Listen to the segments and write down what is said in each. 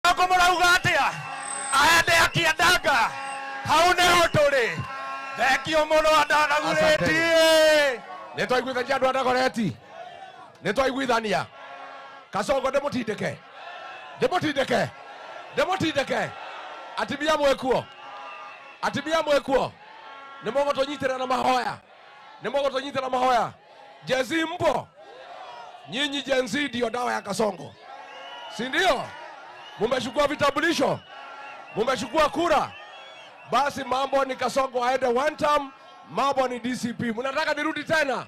Kasongo murauga atia aende akiendaga haune hotore thekio muno andanagureti nitwaiguithania andu andagoreti nitwaiguithania Kasongo ndemutindike atibia mwekuo nimogotonyitira na mahoya Jezi mpo nyinyi Jenzi ndio dawa ya Kasongo si ndio? Mumechukua vitambulisho, mumechukua kura, basi mambo ni Kasongo aende one term, mambo ni DCP. Mnataka nirudi tena?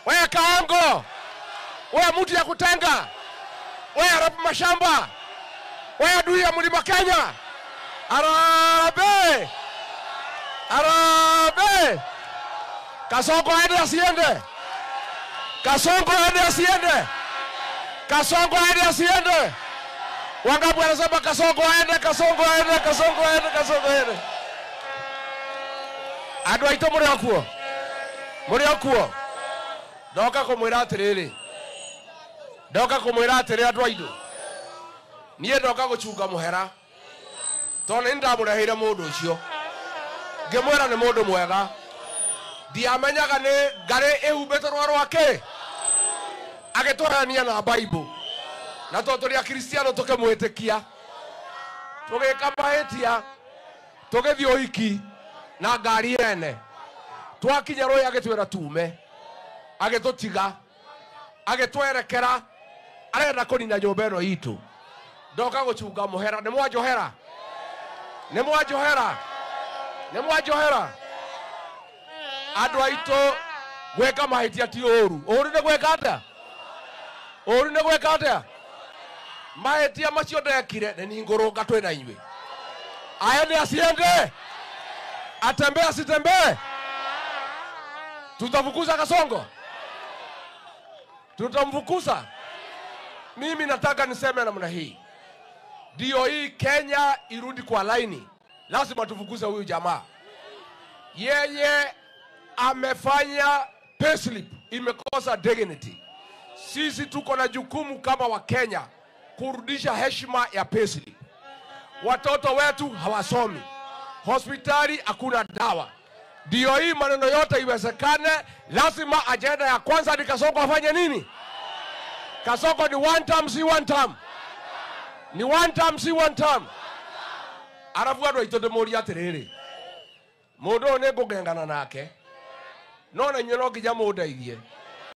Wewe Kaongo, wewe mtu ya kutenga, wewe harabu mashamba, wewe adui ya Mlima Kenya. Arabe Kasongo aende asiende. Wangapi wanasema Kasongo aende. Andu aito muri okuo ndoka kumwira atiriri andu aitu nie ndoka gucunga muhera tone ndamureheire mundu ucio ngimwira ni mundu mwega ndiamenyaga ni ngari ihumbite rwake agitwarania na Bible na toturi akristiano tukimwitikia tugika mahitia tugithio uhiki na ngari ene twakinya roya agitwira tume agitutiga agitwerekera arenda kunina nyumba ino itu ndoka gucunga muhera ni mwajohera andu aitu gweka mahitia ti uru ni gweka atia mahitia macio ndekire ni ngurunga twina inywe aende asiende atembee asitembee tutafukuza Kasongo? Tutamfukuza? Mimi nataka niseme namna hii. Ndio hii Kenya irudi kwa laini. Lazima tufukuze huyu jamaa. Yeye amefanya payslip imekosa dignity. Sisi tuko na jukumu kama wa Kenya kurudisha heshima ya payslip. Watoto wetu hawasomi. Hospitali hakuna dawa. Ndio hii maneno yote iwezekane, lazima agenda ya kwanza ni Kasongo afanye nini? Kasongo ni one term si one term. Arafu andu aitu ndimuri atiriri. Mundu ne ngugengana nake. No na nyino ngija mundeithie.